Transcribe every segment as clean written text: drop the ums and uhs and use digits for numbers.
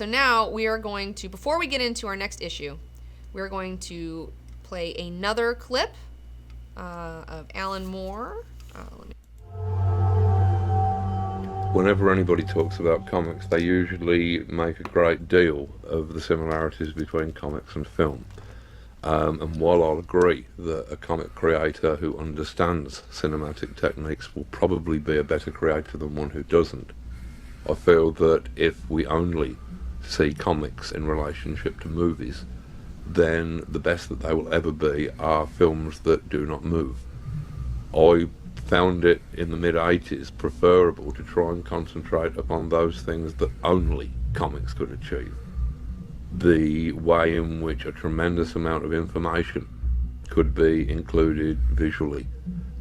So now we are going to, before we get into our next issue, we're going to play another clip of Alan Moore. Whenever anybody talks about comics, they usually make a great deal of the similarities between comics and film. And while I'll agree that a comic creator who understands cinematic techniques will probably be a better creator than one who doesn't, I feel that if we only see comics in relationship to movies, then the best that they will ever be are films that do not move. I found it in the mid-80s preferable to try and concentrate upon those things that only comics could achieve. The way in which a tremendous amount of information could be included visually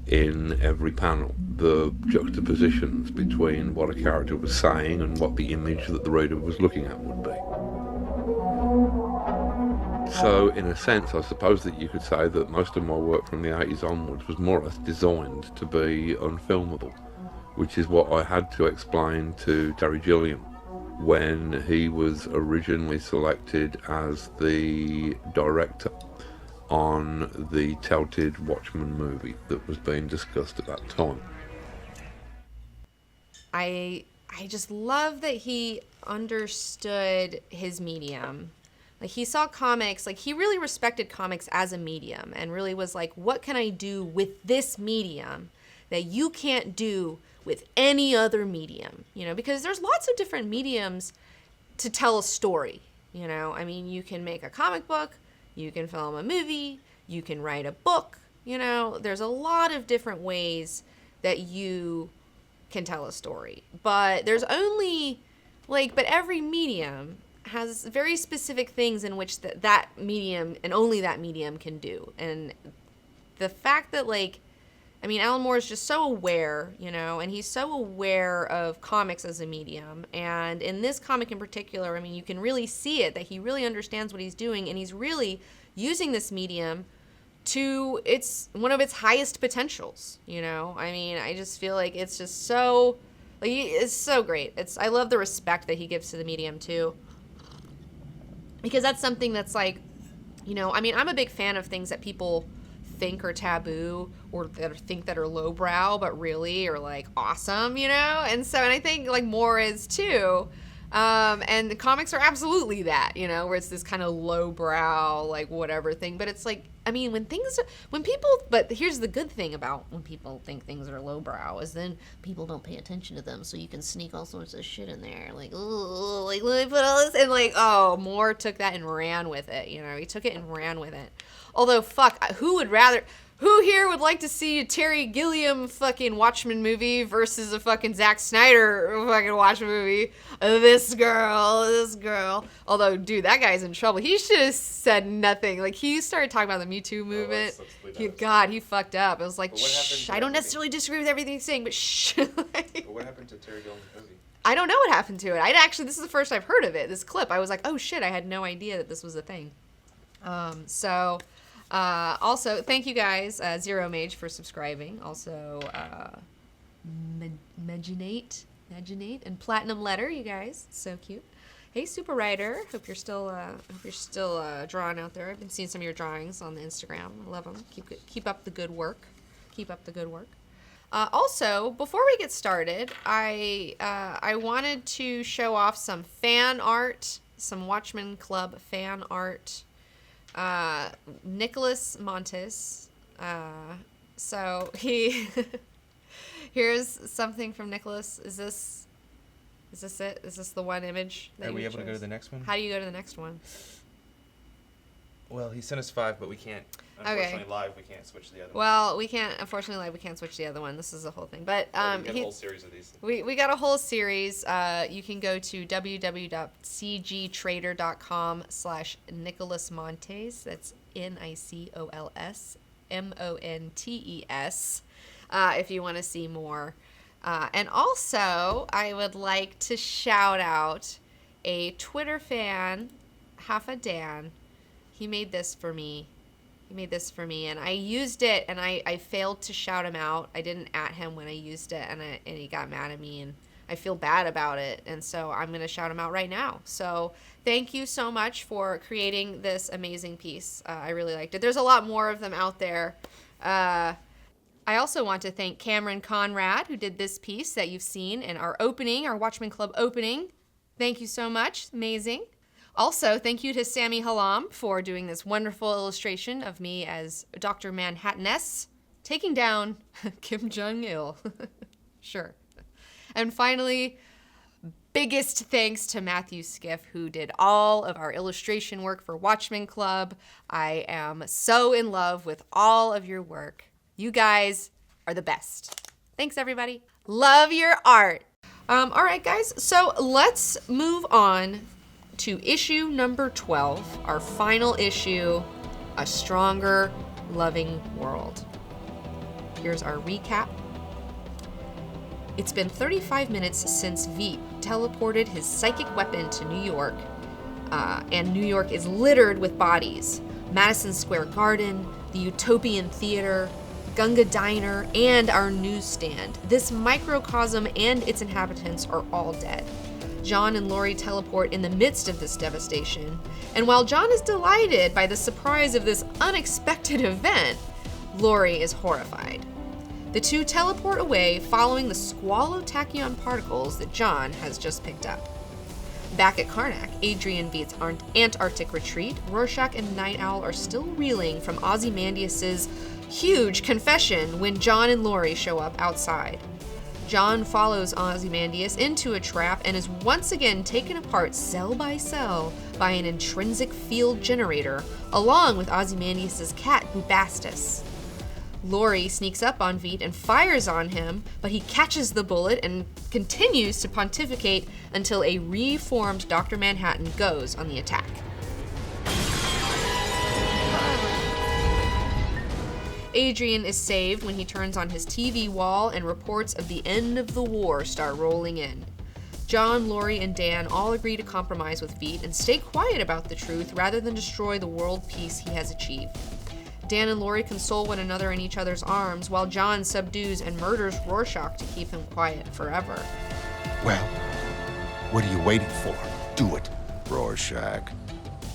in every panel, the juxtapositions between what a character was saying and what the image that the reader was looking at would be. So in a sense, I suppose that you could say that most of my work from the 80s onwards was more or less designed to be unfilmable, which is what I had to explain to Terry Gilliam when he was originally selected as the director on the touted Watchmen movie that was being discussed at that time. I just love that he understood his medium. Like, he saw comics, like, he really respected comics as a medium and really was like, what can I do with this medium that you can't do with any other medium? You know, because there's lots of different mediums to tell a story, you know? I mean, you can make a comic book, you can film a movie, you can write a book, you know? There's a lot of different ways that you can tell a story. But there's only, like, but every medium has very specific things in which that medium and only that medium can do. And the fact that, like, I mean, Alan Moore is just so aware, you know, and he's so aware of comics as a medium. And in this comic in particular, I mean, you can really see it, that he really understands what he's doing, and he's really using this medium to one of its highest potentials, you know? I mean, I just feel like it's just so, like, it's so great. I love the respect that he gives to the medium, too. Because that's something that's like, you know, I mean, I'm a big fan of things that people think are taboo or that think that are lowbrow, but really are like awesome, you know? And I think like Moore is too. And the comics are absolutely that, you know, where it's this kind of lowbrow, like whatever thing. But it's like, I mean, but here's the good thing about when people think things are lowbrow is then people don't pay attention to them. So you can sneak all sorts of shit in there. Like, oh, like, let me put all this. And like, oh, Moore took that and ran with it. You know, he took it and ran with it. Although, fuck, who here would like to see a Terry Gilliam fucking Watchmen movie versus a fucking Zack Snyder fucking Watchmen movie? This girl. Although, dude, that guy's in trouble. He should have said nothing. Like, he started talking about the Me Too movement. He fucked up. It was like, shh, I don't necessarily disagree with everything he's saying, but shh. But what happened to Terry Gilliam's movie? I don't know what happened to it. This is the first I've heard of it, this clip. I was like, oh shit, I had no idea that this was a thing. Also, thank you guys, Zero Mage, for subscribing. Also, Maginate, and Platinum Letter, you guys, so cute. Hey, Super Writer, hope you're still drawing out there. I've been seeing some of your drawings on the Instagram. I love them. Keep up the good work. Also, before we get started, I wanted to show off some fan art, some Watchmen Club fan art. Nicholas Montes. So he here's something from Nicholas. Is this it? Is this the one image? Are we able to go to the next one? How do you go to the next one? Well, he sent us 5, but we can't. Unfortunately, live we can't switch to the other one. Well, we can't. Unfortunately, live we can't switch to the other one. This is a whole thing. But we got a whole series of these. We got a whole series. You can go to www.cgtrader.com/Nicholas Montes. That's NicholasMontes. If you want to see more. And also, I would like to shout out a Twitter fan, Half a Dan. He made this for me. And I used it, and I failed to shout him out. I didn't at him when I used it, and he got mad at me, and I feel bad about it. And so I'm going to shout him out right now. So thank you so much for creating this amazing piece. I really liked it. There's a lot more of them out there. I also want to thank Cameron Conrad, who did this piece that you've seen in our opening, our Watchmen Club opening. Thank you so much. Amazing. Also, thank you to Sammy Halam for doing this wonderful illustration of me as Dr. Manhattaness taking down Kim Jong-il. Sure. And finally, biggest thanks to Matthew Skiff, who did all of our illustration work for Watchmen Club. I am so in love with all of your work. You guys are the best. Thanks, everybody. Love your art. All right, guys. So let's move on to issue number 12, our final issue, A Stronger, Loving World. Here's our recap. It's been 35 minutes since Veet teleported his psychic weapon to New York, and New York is littered with bodies. Madison Square Garden, the Utopian Theater, Gunga Diner, and our newsstand. This microcosm and its inhabitants are all dead. John and Laurie teleport in the midst of this devastation, and while John is delighted by the surprise of this unexpected event, Laurie is horrified. The two teleport away following the squall of tachyon particles that John has just picked up. Back at Karnak, Adrian Veet's Antarctic retreat, Rorschach and Night Owl are still reeling from Ozymandias' huge confession when John and Laurie show up outside. John follows Ozymandias into a trap and is once again taken apart cell by cell by an intrinsic field generator, along with Ozymandias' cat Bubastis. Laurie sneaks up on Veet and fires on him, but he catches the bullet and continues to pontificate until a reformed Dr. Manhattan goes on the attack. Adrian is saved when he turns on his TV wall and reports of the end of the war start rolling in. John, Laurie, and Dan all agree to compromise with Veet and stay quiet about the truth rather than destroy the world peace he has achieved. Dan and Laurie console one another in each other's arms, while John subdues and murders Rorschach to keep him quiet forever. Well, what are you waiting for? Do it, Rorschach.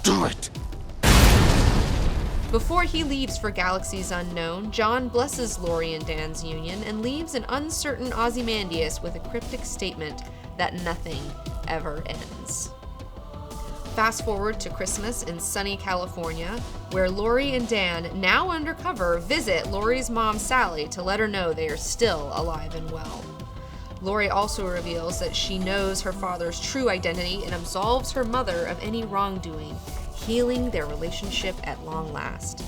Do it! Before he leaves for galaxies unknown, John blesses Laurie and Dan's union and leaves an uncertain Ozymandias with a cryptic statement that nothing ever ends. Fast forward to Christmas in sunny California, where Laurie and Dan, now undercover, visit Laurie's mom Sally to let her know they are still alive and well. Laurie also reveals that she knows her father's true identity and absolves her mother of any wrongdoing, healing their relationship at long last.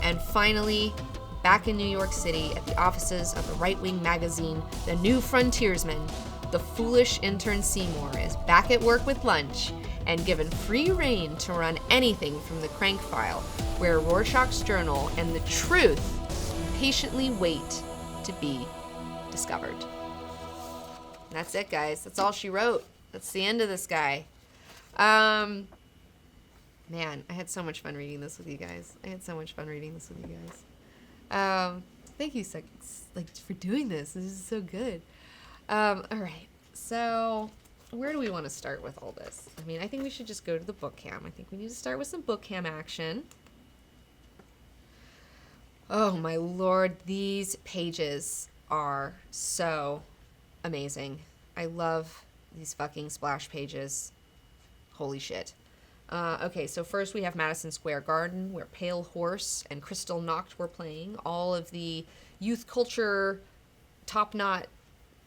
And finally, back in New York City at the offices of the right-wing magazine, The New Frontiersman, the foolish intern Seymour is back at work with lunch and given free rein to run anything from the crank file, where Rorschach's journal and the truth patiently wait to be discovered. And that's it, guys. That's all she wrote. That's the end of this guy. Man, I had so much fun reading this with you guys. Thank you for doing this. This is so good. All right. So where do we want to start with all this? I mean, I think we should just go to the book cam. I think we need to start with some book cam action. Oh my lord, these pages are so amazing. I love these fucking splash pages. Holy shit. Okay, so first we have Madison Square Garden, where Pale Horse and Crystal Noct were playing. All of the youth culture top knot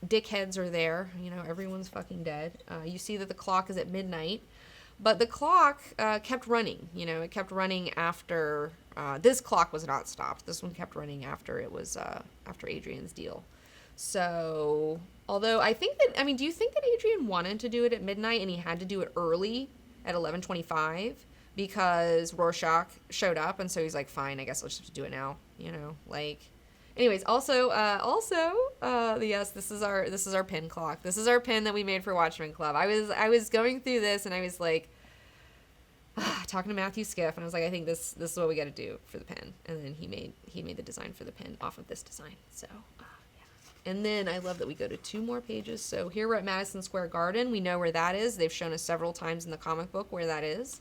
dickheads are there. You know, everyone's fucking dead. You see that the clock is at midnight, but the clock kept running. You know, it kept running after this clock was not stopped. This one kept running after it was after Adrian's deal. So, although I think that, I mean, do you think that Adrian wanted to do it at midnight and he had to do it early at 11:25 because Rorschach showed up, and so he's like, fine, I guess I'll just do it now. You know, like. Anyways, yes, this is our pin clock. This is our pin that we made for Watchmen Club. I was going through this and I was like, talking to Matthew Skiff, and I was like, I think this is what we got to do for the pin. And then he made the design for the pin off of this design. So, yeah. And then I love that we go to 2 more pages. So here we're at Madison Square Garden. We know where that is. They've shown us several times in the comic book where that is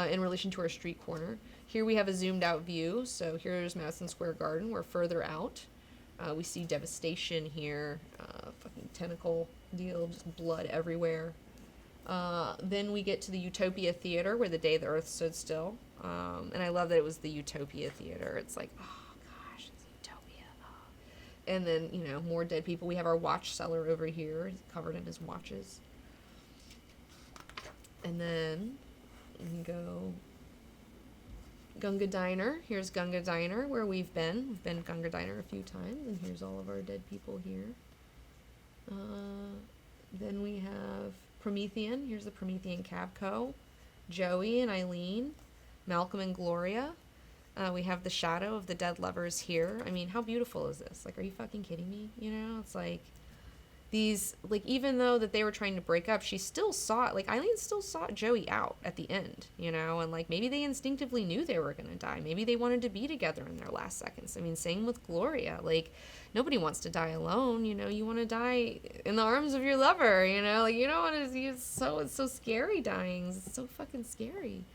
in relation to our street corner. Here we have a zoomed out view. So here's Madison Square Garden. We're further out. We see devastation here. Fucking tentacle deal, just blood everywhere. Then we get to the Utopia Theater, where the day the Earth stood still. And I love that it was the Utopia Theater. It's like, oh gosh, it's Utopia. Oh. And then, you know, more dead people. We have our watch seller over here, covered in his watches. And then we go Gunga Diner. Here's Gunga Diner, where we've been. We've been to Gunga Diner a few times, and here's all of our dead people here. Then we have Promethean. Here's the Promethean Cab Co. Joey and Eileen. Malcolm and Gloria. We have the shadow of the dead lovers here. I mean, how beautiful is this? Like, are you fucking kidding me? You know, it's like these, like, even though that they were trying to break up, she still sought, like, Eileen still sought Joey out at the end, you know, and, like, maybe they instinctively knew they were going to die. Maybe they wanted to be together in their last seconds. I mean, same with Gloria. Like, nobody wants to die alone, you know, you want to die in the arms of your lover, you know, like, you don't want to, it's so scary dying. It's so fucking scary.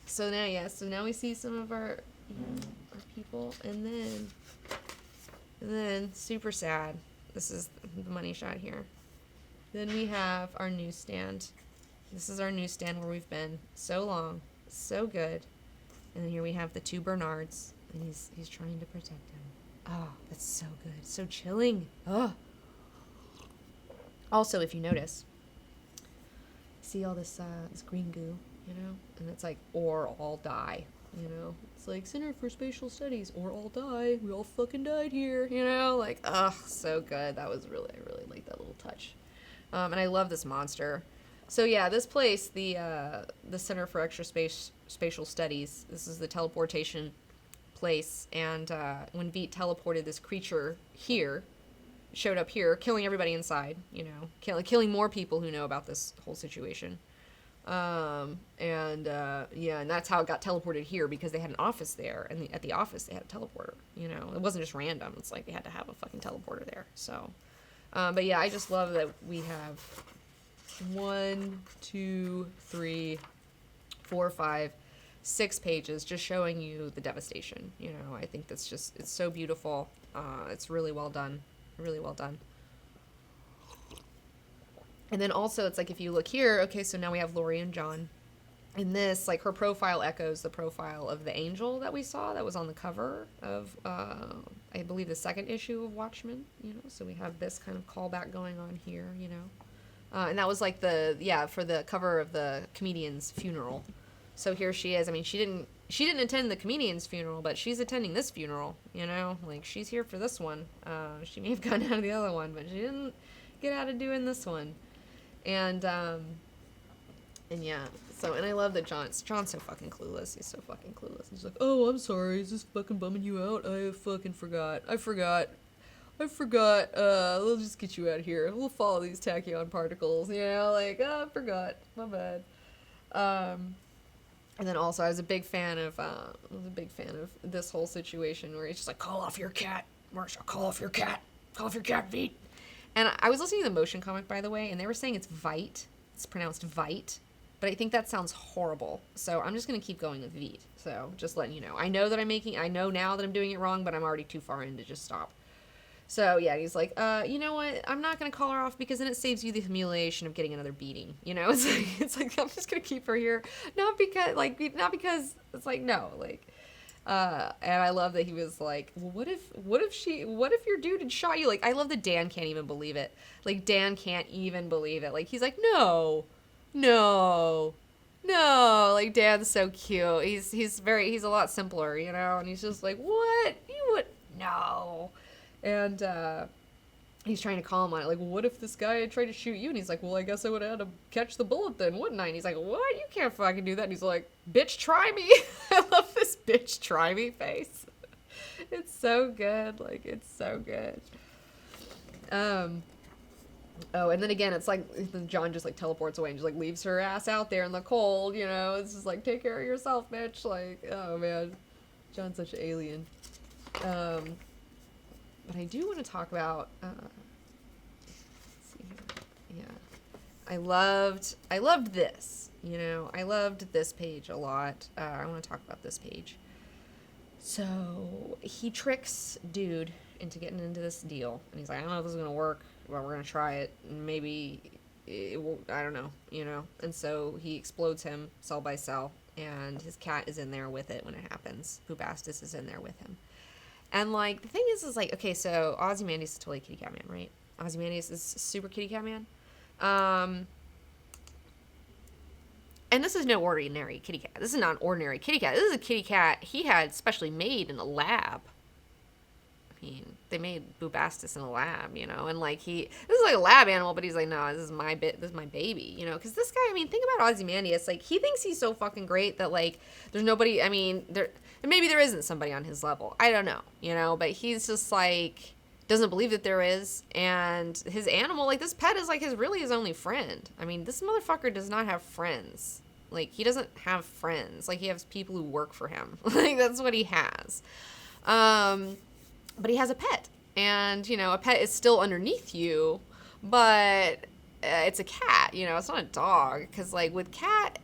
So now we see some of our people, and then super sad. This is the money shot here. Then we have our newsstand. This is our newsstand where we've been so long, so good. And then here we have the 2 Bernards, and he's trying to protect him. Oh, that's so good, so chilling. Oh. Also, if you notice, see all this green goo, you know, and it's like, or all die, you know, it's like Center for Spatial Studies, or all die, we all fucking died here, you know, like, ugh, so good. That was really, I really like that little touch. And I love this monster. So yeah, this place, the Center for Spatial Studies, this is the teleportation place, and when Veet teleported this creature here, showed up here, killing everybody inside, you know, killing more people who know about this whole situation. And that's how it got teleported here, because they had an office there, and at the office they had a teleporter, you know. It wasn't just random. It's like they had to have a fucking teleporter there. So, but yeah, I just love that we have 1, 2, 3, 4, 5, 6 pages just showing you the devastation, you know. I think that's just, it's so beautiful. It's really well done. Really well done. And then also, it's like, if you look here, okay, so now we have Lori and John. And this, like, her profile echoes the profile of the angel that we saw that was on the cover of, I believe, the 2nd issue of Watchmen, you know. So we have this kind of callback going on here, you know. And that was like for the cover of the comedian's funeral. So here she is. I mean, she didn't attend the comedian's funeral, but she's attending this funeral, you know. Like, she's here for this one. She may have gotten out of the other one, but she didn't get out of doing this one. And yeah, so, and I love that John's so fucking clueless. He's so fucking clueless. He's like, oh, I'm sorry, is this fucking bumming you out? I fucking forgot. I forgot. We'll just get you out of here. We'll follow these tachyon particles, you know, like, oh, I forgot. My bad. And then also, I was a big fan of this whole situation where he's just like, call off your cat, Marsha, call off your cat, Veet. And I was listening to the Motion comic, by the way, and they were saying it's Vite. It's pronounced Vite. But I think that sounds horrible. So I'm just going to keep going with Veet. So just letting you know. I know now that I'm doing it wrong, but I'm already too far in to just stop. So yeah, he's like, you know what? I'm not going to call her off, because then it saves you the humiliation of getting another beating. You know, it's like I'm just going to keep her here. Not because it's like, no, like, and I love that he was like, well, what if your dude had shot you? Like, I love that Dan can't even believe it. Like, Dan can't even believe it. Like, he's like, no, like, Dan's so cute. He's a lot simpler, you know, and he's just like, what? You would, no. And, he's trying to call him on it. Like, well, what if this guy had tried to shoot you? And he's like, well, I guess I would have had to catch the bullet then, wouldn't I? And he's like, what? You can't fucking do that. And he's like, bitch, try me. I love this bitch, try me face. It's so good. Like, it's so good. Oh, and then again, it's like, John just, like, teleports away and just, like, leaves her ass out there in the cold, you know? It's just like, take care of yourself, bitch. Like, oh, man. John's such an alien. But I do want to talk about, let's see here. Yeah. I loved this, you know, I loved this page a lot. I want to talk about this page. So he tricks dude into getting into this deal, and he's like, I don't know if this is going to work, but we're going to try it, and maybe it will, I don't know, you know, and so he explodes him cell by cell, and his cat is in there with it when it happens. Bubastis is in there with him. And, like, the thing is like, okay, so Ozymandias is totally kitty cat man, right? Ozymandias is super kitty cat man. And this is no ordinary kitty cat. This is not an ordinary kitty cat. This is a kitty cat he had specially made in a lab. I mean, they made Bubastis in a lab, you know, and like this is like a lab animal, but he's like, no, this is my baby, you know, because this guy, I mean, think about Ozymandias, like, he thinks he's so fucking great that, like, there's nobody, I mean, maybe there isn't somebody on his level, I don't know, you know, but he's just, like, doesn't believe that there is, and his animal, like, this pet is, like, his only friend. I mean, this motherfucker does not have friends. Like, he doesn't have friends. Like, he has people who work for him. Like, that's what he has. But he has a pet. And, you know, a pet is still underneath you, but it's a cat, you know, it's not a dog. Because, like, with cat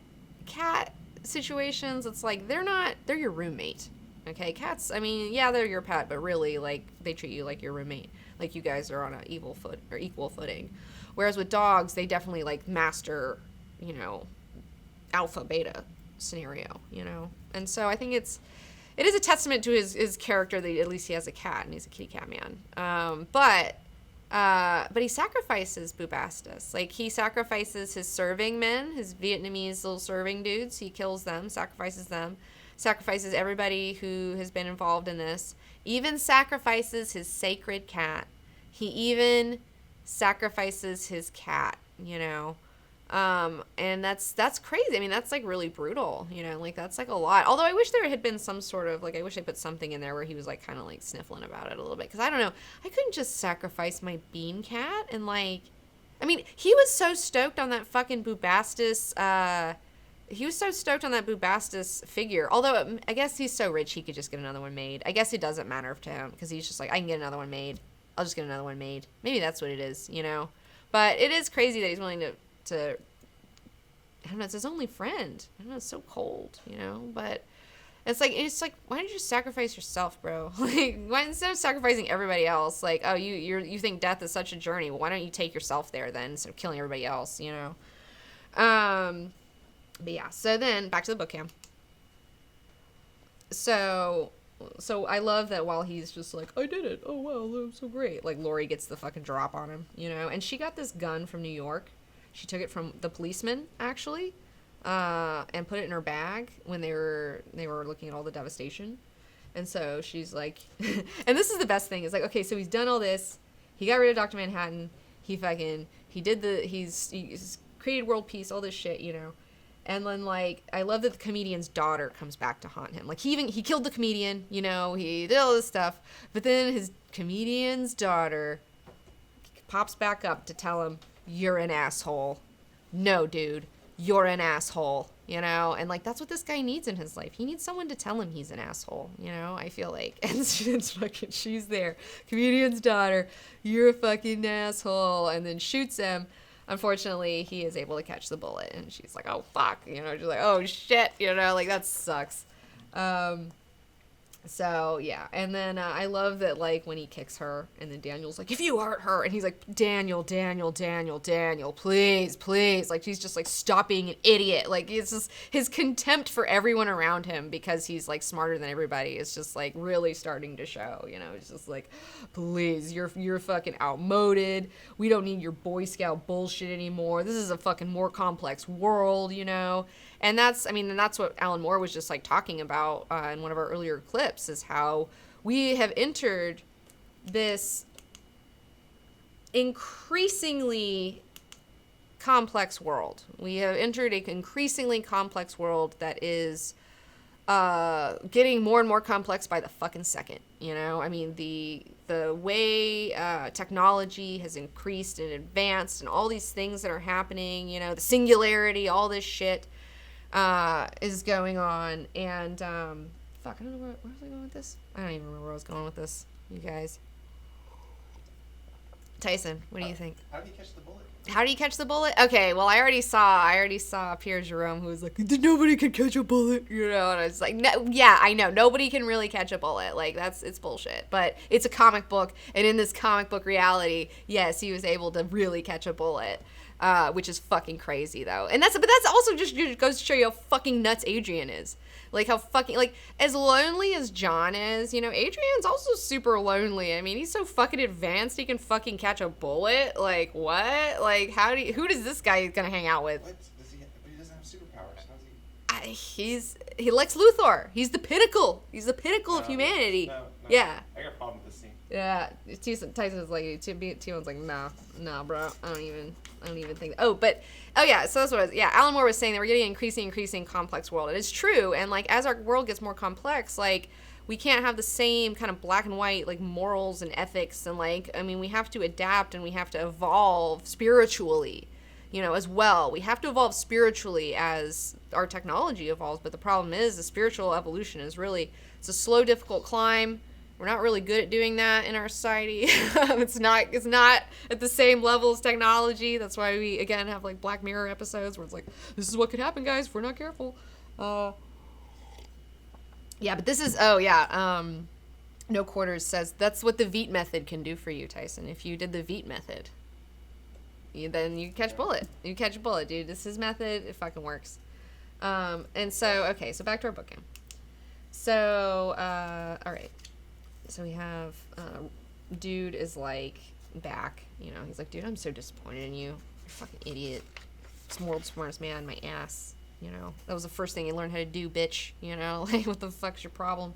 situations, it's like, they're your roommate. Okay, cats, I mean, yeah, they're your pet, but really, like, they treat you like your roommate. Like, you guys are on an equal footing. Whereas with dogs, they definitely, like, master, you know, alpha beta scenario, you know. And so I think it is a testament to his character that at least he has a cat and he's a kitty cat man. But he sacrifices Bubastis. Like, he sacrifices his serving men, his Vietnamese little serving dudes. He kills them, sacrifices everybody who has been involved in this, even sacrifices his sacred cat. He even sacrifices his cat, you know. And that's crazy. I mean, that's, like, really brutal, you know, like, that's, like, a lot. Although I wish there had been some sort of, like, I wish they put something in there where he was, like, kind of, like, sniffling about it a little bit. Because I don't know, I couldn't just sacrifice my cat and, like, I mean, he was so stoked on that fucking Bubastis, figure. Although, I guess he's so rich he could just get another one made. I guess it doesn't matter to him, because he's just like, I can get another one made. I'll just get another one made. Maybe that's what it is, you know? But it is crazy that he's willing to I don't know, it's his only friend. I don't know, it's so cold, you know? But it's like, why don't you just sacrifice yourself, bro? Like, why, instead of sacrificing everybody else, like, oh, you think death is such a journey, well, why don't you take yourself there then, instead of killing everybody else, you know? But yeah, so then, back to the book cam. So I love that while he's just like, I did it, oh wow, that was so great, like, Lori gets the fucking drop on him, you know? And she got this gun from New York. She took it from the policeman, actually, and put it in her bag when they were looking at all the devastation. And so she's like, and this is the best thing, is like, okay, so he's done all this, he got rid of Dr. Manhattan, he's created world peace, all this shit, you know. And then, like, I love that the comedian's daughter comes back to haunt him. Like, he killed the comedian, you know, he did all this stuff, but then his comedian's daughter pops back up to tell him, you're an asshole. No, dude, you're an asshole, you know? And, like, that's what this guy needs in his life. He needs someone to tell him he's an asshole, you know? I feel like. And she's there. Comedian's daughter, you're a fucking asshole. And then shoots him. Unfortunately, he is able to catch the bullet. And she's like, oh, fuck. You know, she's like, oh, shit. You know, like, that sucks. So, yeah. And then I love that, like, when he kicks her, and then Daniel's like, if you hurt her, and he's like, Daniel, please. Like, he's just like, stop being an idiot. Like, it's just his contempt for everyone around him because he's, like, smarter than everybody is just, like, really starting to show, you know? It's just like, please, you're fucking outmoded. We don't need your Boy Scout bullshit anymore. This is a fucking more complex world, you know? And that's what Alan Moore was just, like, talking about in one of our earlier clips, is how we have entered this increasingly complex world. We have entered an increasingly complex world that is getting more and more complex by the fucking second, you know? I mean, the way technology has increased and advanced and all these things that are happening, you know, the singularity, all this shit is going on, and I don't know where was I going with this? I don't even remember where I was going with this, you guys. Tyson, what do you think? How did he catch the bullet? How do you catch the bullet? Okay, well, I already saw Pierre Jerome, who was like, nobody can catch a bullet, and I was like, no, yeah, I know, nobody can really catch a bullet, like, it's bullshit, but it's a comic book, and in this comic book reality, yes, he was able to really catch a bullet, which is fucking crazy, though, but that's also just goes to show you how fucking nuts Adrian is. Like, how fucking, like, as lonely as John is, Adrian's also super lonely. I mean, he's so fucking advanced, he can fucking catch a bullet. Like, what? Like, who does this guy gonna hang out with? What? But he doesn't have superpowers. How's he? He Lex Luthor. He's the pinnacle. He's the pinnacle of humanity. No. Yeah. I got a problem with this scene. Yeah. Tyson's like, T-One's like, nah, bro. I don't even think. So that's what it was. Yeah, Alan Moore was saying that we're getting an increasing complex world. And it's true. And, like, as our world gets more complex, like, we can't have the same kind of black and white, like, morals and ethics. And, like, I mean, we have to adapt and we have to evolve spiritually, as well. We have to evolve spiritually as our technology evolves. But the problem is the spiritual evolution is really, it's a slow, difficult climb. We're not really good at doing that in our society. It's not at the same level as technology. That's why we, again, have, like, Black Mirror episodes where it's like, this is what could happen, guys, if we're not careful. But this is, No Quarters says, that's what the Veet method can do for you, Tyson. If you did the Veet method, then you catch bullet. You catch a bullet, dude. This is his method. It fucking works. So back to our book game. So, all right. So we have, dude is, like, back, he's like, dude, I'm so disappointed in you. You're a fucking idiot. This world's smartest man, my ass, That was the first thing you learned how to do, bitch, like, what the fuck's your problem?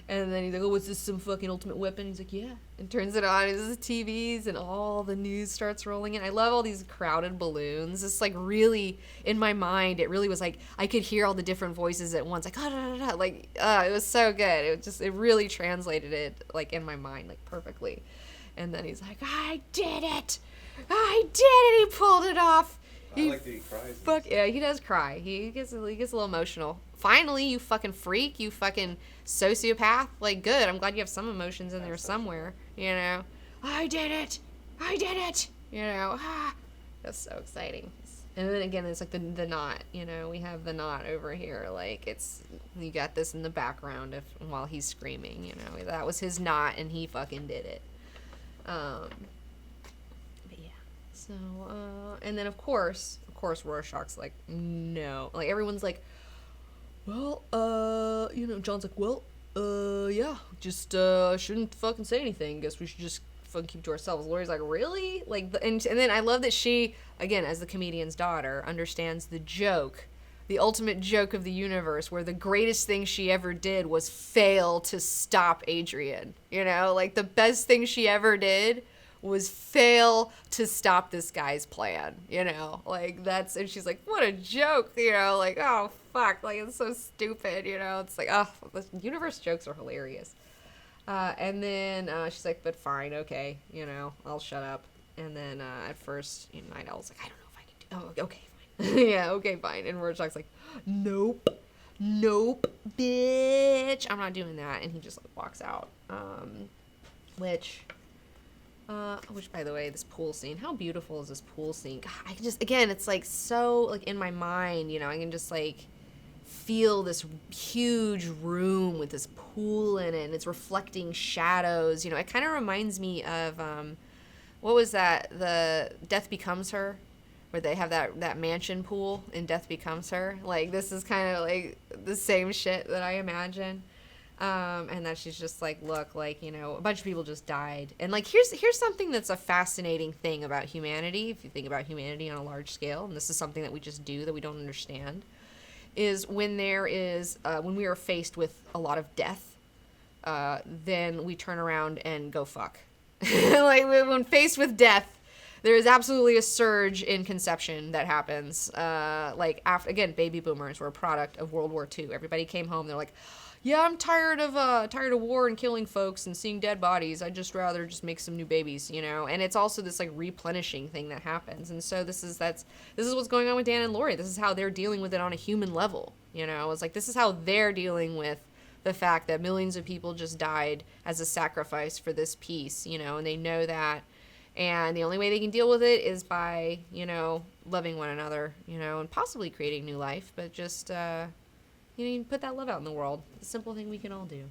And then he's like, oh, what's this, some fucking ultimate weapon? He's like, yeah. And turns it on, it's TVs, and all the news starts rolling in. I love all these crowded balloons. It's, like, really, in my mind, it really was like, I could hear all the different voices at once, like, like, it was so good. It really translated it, like, in my mind, like, perfectly. And then he's like, I did it! I did it! He pulled it off! I like that he cries. Fuck yeah, he does cry. He gets a little emotional. Finally, you fucking freak, you fucking sociopath. Like, good. I'm glad you have some emotions in there somewhere. I did it. That's so exciting. And then again, it's like the knot. We have the knot over here. Like, you got this in the background while he's screaming. That was his knot, and he fucking did it. But yeah. So, and then of course, Rorschach's like, no. Like, everyone's like, well, John's like, well, yeah, just, shouldn't fucking say anything. Guess we should just fucking keep to ourselves. Lori's like, really? Like, and then I love that she, again, as the comedian's daughter, understands the joke, the ultimate joke of the universe, where the greatest thing she ever did was fail to stop Adrian. Like, the best thing she ever did was fail to stop this guy's plan, like, and she's like, what a joke, like, oh, fuck, like, it's so stupid, it's like, oh, the universe jokes are hilarious. And then, she's like, but fine, okay, I'll shut up. And then, at first, Night Owl's like, I don't know if I can do, oh, okay, fine. Yeah, okay, fine. And Rorschach's like, nope, bitch, I'm not doing that. And he just, like, walks out, which, by the way, this pool scene, how beautiful is this pool scene? God, I can just, again, it's, like, so, like, in my mind, I can just, like, feel this huge room with this pool in it, and it's reflecting shadows, it kind of reminds me of, what was that, the Death Becomes Her, where they have that mansion pool in Death Becomes Her. Like, this is kind of, like, the same shit that I imagine. And that she's just like, look, like, a bunch of people just died. And, like, here's something that's a fascinating thing about humanity, if you think about humanity on a large scale, and this is something that we just do that we don't understand, is when when we are faced with a lot of death, then we turn around and go fuck. Like, when faced with death, there is absolutely a surge in conception that happens. Like, after, again, baby boomers were a product of World War II. Everybody came home, they're like, yeah, I'm tired of war and killing folks and seeing dead bodies. I'd just rather just make some new babies, And it's also this, like, replenishing thing that happens. And so this is what's going on with Dan and Lori. This is how they're dealing with it on a human level, It's like, this is how they're dealing with the fact that millions of people just died as a sacrifice for this peace, and they know that And the only way they can deal with it is by, you know, loving one another, you know, and possibly creating new life. But just, you know, you put that love out in the world. A simple thing we can all do.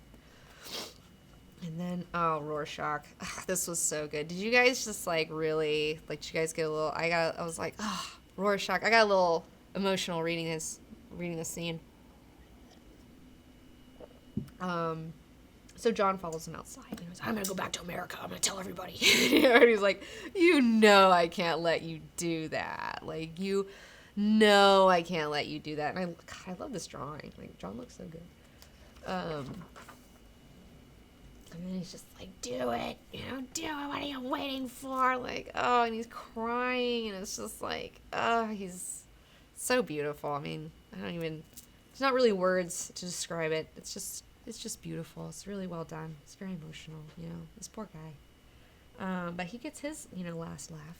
And then, oh, Rorschach. Ugh, this was so good. Did you guys just, like, really, like, did you guys get a little, I was like, oh, Rorschach. I got a little emotional reading this scene. So John follows him outside. And he goes, I'm going to go back to America. I'm going to tell everybody. And he's like, you know I can't let you do that. Like, you know I can't let you do that. And I love this drawing. Like, John looks so good. And then he's just like, do it. You know, do it. What are you waiting for? Like, oh, and he's crying. And it's just like, oh, he's so beautiful. I mean, there's not really words to describe it. It's just beautiful. It's really well done. It's very emotional, you know, this poor guy. But he gets his, you know, last laugh.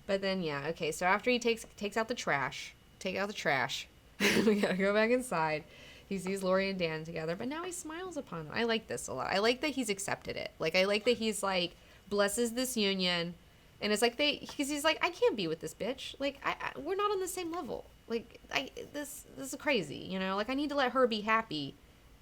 But then, yeah, okay, so after he takes out the trash, we gotta go back inside. He sees Lori and Dan together, but now he smiles upon them. I like this a lot. I like that he's accepted it. Like, I like that he's like, blesses this union. And it's like because he's like, I can't be with this bitch. Like, we're not on the same level. Like, this is crazy, you know? Like, I need to let her be happy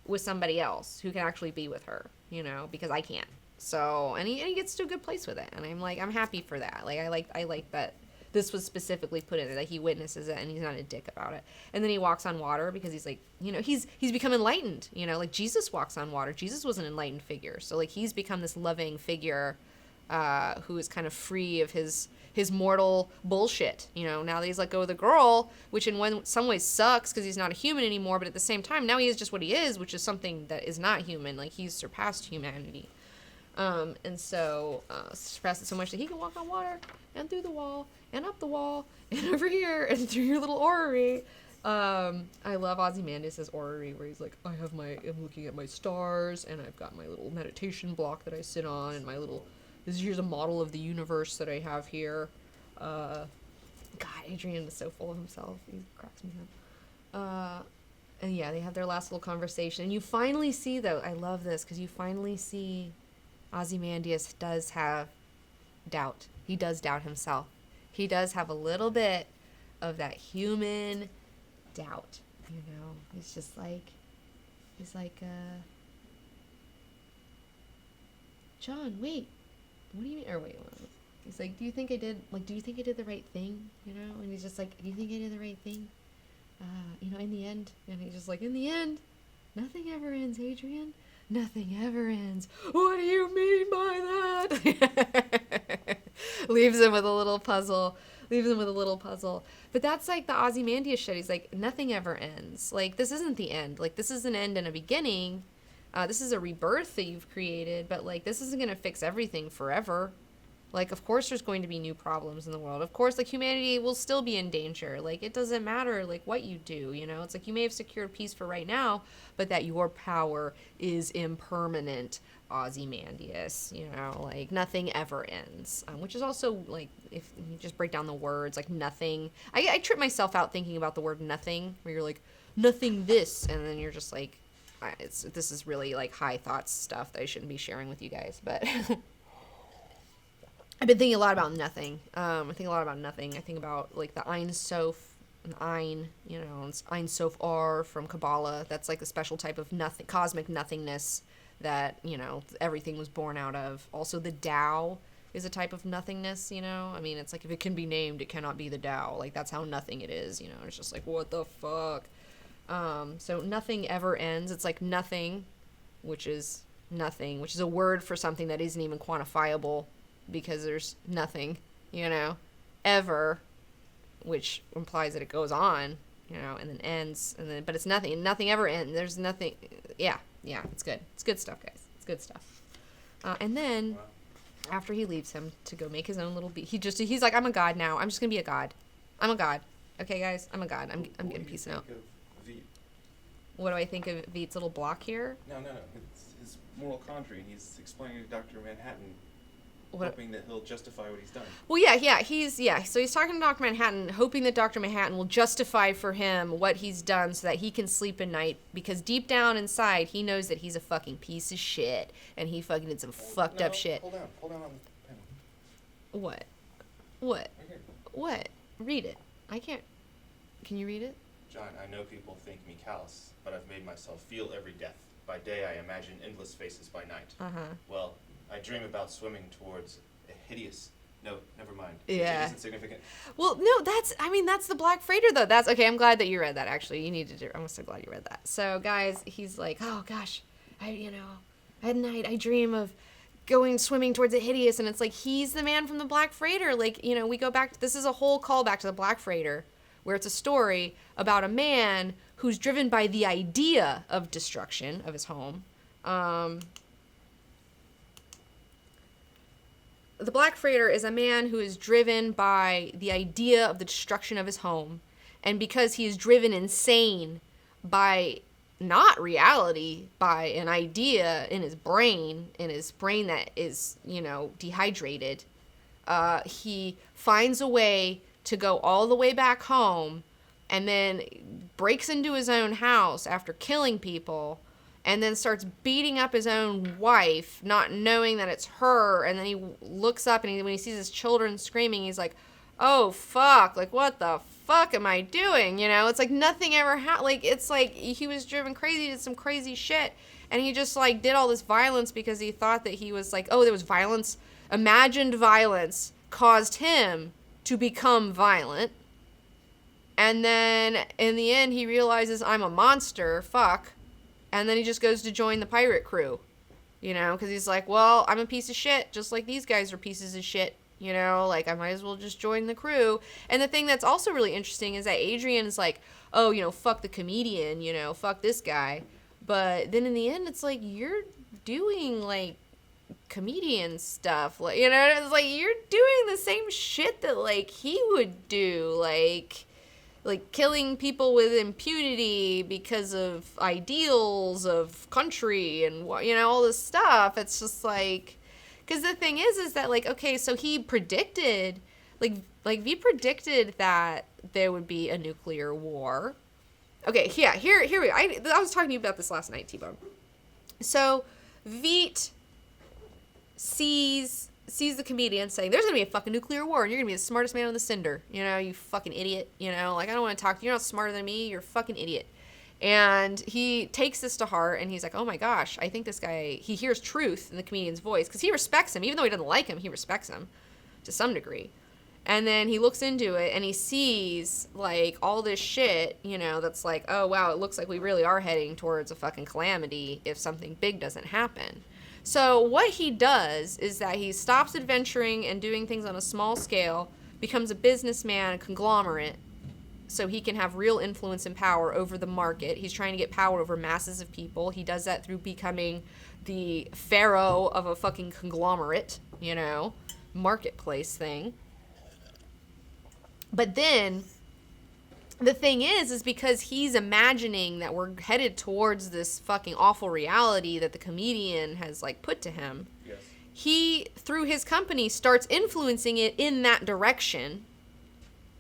with somebody else who can actually be with her, you know? Because I can't. So, and he gets to a good place with it. And I'm like, I'm happy for that. Like, I like that this was specifically put in there, that he witnesses it and he's not a dick about it. And then he walks on water because he's like, you know, he's become enlightened, you know? Like, Jesus walks on water. Jesus was an enlightened figure. So, like, he's become this loving figure who is kind of free of his mortal bullshit, you know. Now that he's let go of the girl, which in some ways sucks because he's not a human anymore, but at the same time, now he is just what he is, which is something that is not human. Like, he's surpassed humanity. And so, surpassed it so much that he can walk on water, and through the wall, and up the wall, and over here, and through your little orrery. I love Ozymandias' orrery, where he's like, I'm looking at my stars, and I've got my little meditation block that I sit on, and my little, here's a model of the universe that I have here. God, Adrian is so full of himself. He cracks me up. And yeah, they have their last little conversation. And you finally see, though, I love this, because you finally see Ozymandias does have doubt. He does doubt himself. He does have a little bit of that human doubt, you know. He's just like, John, wait. What do you mean? Or wait, he's like, do you think I did the right thing? You know? And he's just like, do you think I did the right thing? You know, in the end. And he's just like, in the end, nothing ever ends, Adrian. Nothing ever ends. What do you mean by that? Leaves him with a little puzzle. But that's like the Ozymandias shit. He's like, nothing ever ends. Like, this isn't the end. Like, this is an end and a beginning. This is a rebirth that you've created, but, like, this isn't going to fix everything forever. Like, of course there's going to be new problems in the world. Of course, like, humanity will still be in danger. Like, it doesn't matter, like, what you do, you know? It's like, you may have secured peace for right now, but that your power is impermanent, Ozymandias, you know? Like, nothing ever ends. Which is also, like, if you just break down the words, like, nothing. I trip myself out thinking about the word nothing, where you're like, nothing this, and then you're just like, this is really, like, high thoughts stuff that I shouldn't be sharing with you guys, but... I've been thinking a lot about nothing. I think about, like, the Ein Sof, and Ein, you know, it's Ein Sof R from Kabbalah. That's, like, a special type of nothing, cosmic nothingness that, you know, everything was born out of. Also, the Tao is a type of nothingness, you know? I mean, it's like, if it can be named, it cannot be the Tao. Like, that's how nothing it is, you know? It's just like, what the fuck? So nothing ever ends. It's like nothing, which is a word for something that isn't even quantifiable, because there's nothing, you know, ever, which implies that it goes on, you know, and then ends, but it's nothing. Nothing ever ends. There's nothing. Yeah, it's good. It's good stuff, guys. It's good stuff. And then, after he leaves him to go make his own little he's like, I'm a god now. I'm just gonna be a god. I'm a god. Okay, guys, I'm a god. I'm getting peace out. What do I think of Veet's little block here? No. It's his moral conjuring. He's explaining to Dr. Manhattan, hoping that he'll justify what he's done. Well, so he's talking to Dr. Manhattan, hoping that Dr. Manhattan will justify for him what he's done so that he can sleep at night, because deep down inside, he knows that he's a fucking piece of shit, and he fucking did some fucked up shit. Hold on on the What? What? Right here. What? Read it. I can't. Can you read it? John, I know people think me callous, but I've made myself feel every death. By day I imagine endless faces by night. Well, I dream about swimming towards a hideous... No, never mind. Yeah. It isn't significant. Well, no, that's the Black Freighter, though. That's, okay, I'm glad that you read that, actually. I'm so glad you read that. So, guys, he's like, oh, gosh, at night I dream of going swimming towards a hideous, and it's like, he's the man from the Black Freighter. Like, we go back, this is a whole callback to the Black Freighter, where it's a story about a man who's driven by the idea of destruction of his home. The Black Freighter is a man who is driven by the idea of the destruction of his home. And because he is driven insane by not reality, by an idea in his brain that is, dehydrated, he finds a way to go all the way back home and then breaks into his own house after killing people and then starts beating up his own wife, not knowing that it's her. And then he looks up and when he sees his children screaming, he's like, oh, fuck. Like, what the fuck am I doing? It's like nothing ever happened. Like, it's like he was driven crazy, did some crazy shit. And he just, like, did all this violence because he thought that he was like, oh, there was violence. Imagined violence caused him to become violent. And then in the end, he realizes I'm a monster. Fuck. And then he just goes to join the pirate crew, because he's like, well, I'm a piece of shit, just like these guys are pieces of shit, like I might as well just join the crew. And the thing that's also really interesting is that Adrian is like, oh, fuck the comedian, fuck this guy. But then in the end, it's like, you're doing, like, comedian stuff, like, it's like, you're doing the same shit that, like, he would do, like killing people with impunity because of ideals of country and, all this stuff. It's just like, because the thing is that, like, okay, so he predicted, like V predicted that there would be a nuclear war. Okay, yeah, here we go. I was talking to you about this last night, T-Bone. So Veet sees the comedian saying, there's gonna be a fucking nuclear war and you're gonna be the smartest man on the cinder, you fucking idiot, like, I don't want to talk to you, you're not smarter than me, you're a fucking idiot. And he takes this to heart and he's like, oh my gosh, I think this guy, he hears truth in the comedian's voice, because he respects him, even though he doesn't like him, he respects him to some degree. And then he looks into it and he sees, like, all this shit, that's like, oh wow, it looks like we really are heading towards a fucking calamity if something big doesn't happen. So what he does is that he stops adventuring and doing things on a small scale, becomes a businessman, a conglomerate, so he can have real influence and power over the market. He's trying to get power over masses of people. He does that through becoming the pharaoh of a fucking conglomerate, marketplace thing. But then the thing is because he's imagining that we're headed towards this fucking awful reality that the comedian has, like, put to him. Yes. He, through his company, starts influencing it in that direction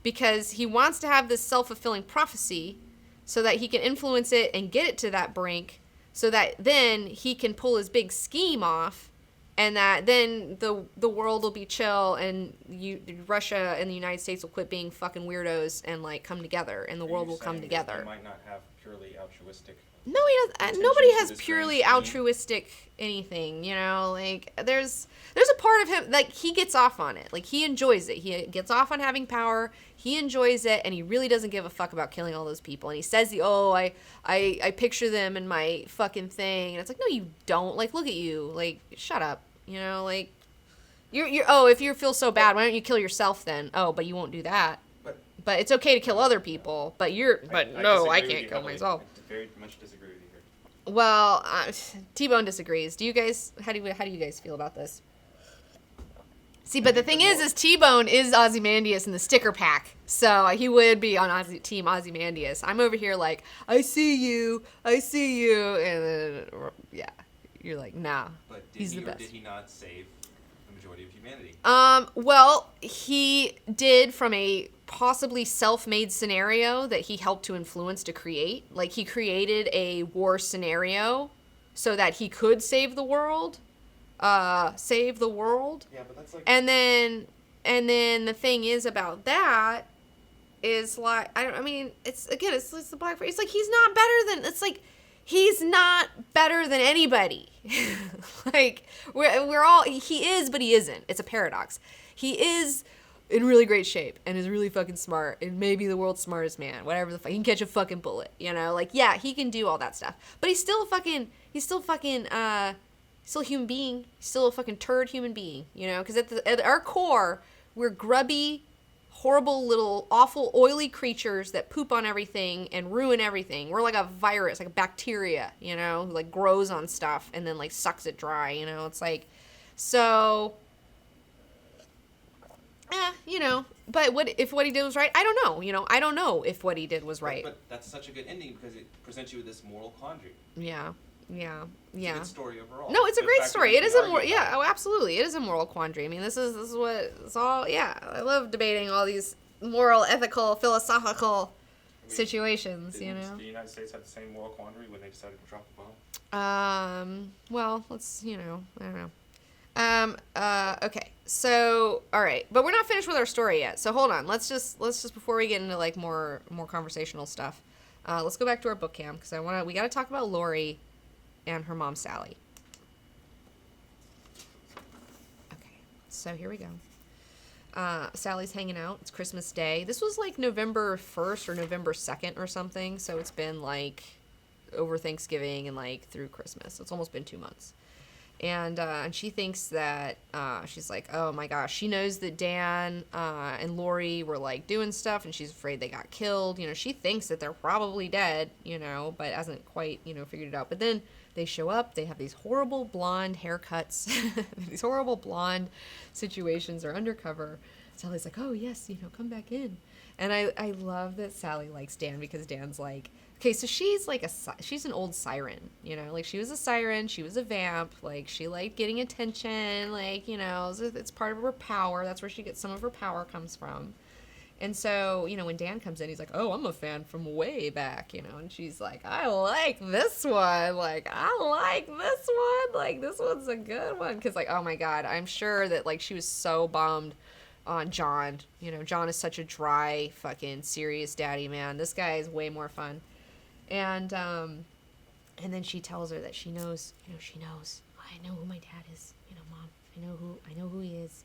because he wants to have this self-fulfilling prophecy so that he can influence it and get it to that brink so that then he can pull his big scheme off and that then the world will be chill and Russia and the United States will quit being fucking weirdos and, like, come together and the world will come together. He might not have purely altruistic. No, he doesn't. Nobody has purely altruistic anything, like, there's a part of him, like, he gets off on it. Like, he enjoys it. He gets off on having power. He enjoys it, and he really doesn't give a fuck about killing all those people. And he says, I picture them in my fucking thing. And it's like, no, you don't. Like, look at you. Like, shut up. Like, you're if you feel so bad, why don't you kill yourself then? Oh, but you won't do that. But it's okay to kill other people. But I can't kill myself. I very much disagree with you here. Well, T-Bone disagrees. Do you guys? How do you guys feel about this? See, but the thing is T-Bone is Ozymandias in the sticker pack, so he would be on Team Ozymandias. I'm over here like, I see you, and then, yeah, you're like, nah, but he's the best. Did he not save the majority of humanity? Well, he did from a possibly self-made scenario that he helped to influence to create. Like, he created a war scenario so that he could save the world. Yeah, but that's like... And then And then the thing is about that is like, it's the black face. It's like, he's not better than anybody. Like, we're all, he is, but he isn't. It's a paradox. He is in really great shape and is really fucking smart and maybe the world's smartest man, whatever the fuck. He can catch a fucking bullet, you know? Like, yeah, he can do all that stuff. But he's still a human being. He's still a fucking turd human being, you know? Because at our core, we're grubby, horrible little awful oily creatures that poop on everything and ruin everything. We're like a virus, like a bacteria, you know, who like grows on stuff and then like sucks it dry, you know. It's like, so you know, but what he did was right? I don't know, you know. I don't know if what he did was right. But that's such a good ending because it presents you with this moral quandary. Yeah. It's a good story overall. No, it's a great story. It is a moral, yeah. Oh, absolutely. It is a moral quandary. I mean, this is what it's all. Yeah, I love debating all these moral, ethical, philosophical situations. You know. Did the United States have the same moral quandary when they decided to drop the bomb? Well, let's. You know. I don't know. Okay. So, all right, but we're not finished with our story yet. So hold on. Let's just before we get into like more conversational stuff, let's go back to our book cam because we got to talk about Lori and her mom, Sally. Okay, so here we go. Sally's hanging out. It's Christmas Day. This was like November 1st or November 2nd or something, so it's been like over Thanksgiving and like through Christmas. So it's almost been 2 months. And she thinks that, she's like, oh my gosh, she knows that Dan and Lori were like doing stuff and she's afraid they got killed. You know, she thinks that they're probably dead, you know, but hasn't quite, you know, figured it out. But then they show up, they have these horrible blonde haircuts, these horrible blonde situations, they're undercover. Sally's like, oh yes, you know, come back in. And I love that Sally likes Dan because Dan's like, okay, so she's like she's an old siren, you know, like she was a siren, she was a vamp, like she liked getting attention, like, you know, it's part of her power. That's where she gets some of her power comes from. And so, you know, when Dan comes in, he's like, oh, I'm a fan from way back, you know, and she's like, I like this one. Like, I like this one. Like, this one's a good one. Because, like, oh, my God, I'm sure that, like, she was so bummed on John. You know, John is such a dry, fucking serious daddy, man. This guy is way more fun. And then she tells her that she knows, you know, she knows. I know who my dad is. You know, Mom, I know who he is.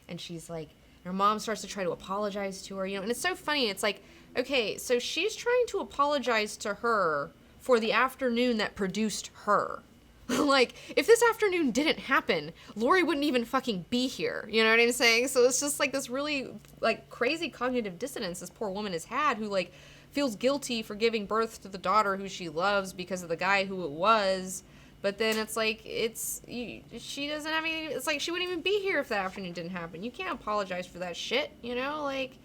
And she's like, her mom starts to try to apologize to her, you know, and it's so funny. It's like, okay, so she's trying to apologize to her for the afternoon that produced her. Like, if this afternoon didn't happen, Lori wouldn't even fucking be here. You know what I'm saying? So it's just like this really, like, crazy cognitive dissonance this poor woman has had who, like, feels guilty for giving birth to the daughter who she loves because of the guy who it was. But then it's like, she doesn't have any, it's like she wouldn't even be here if that afternoon didn't happen. You can't apologize for that shit, you know, like,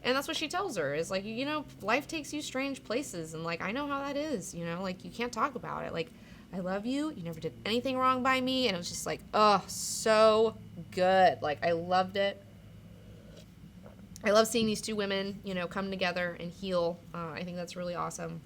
and that's what she tells her, is like, you know, life takes you strange places, and like, I know how that is, you know, like, you can't talk about it. Like, I love you, you never did anything wrong by me, and it was just like, oh, so good. Like, I loved it. I love seeing these two women, you know, come together and heal. I think that's really awesome.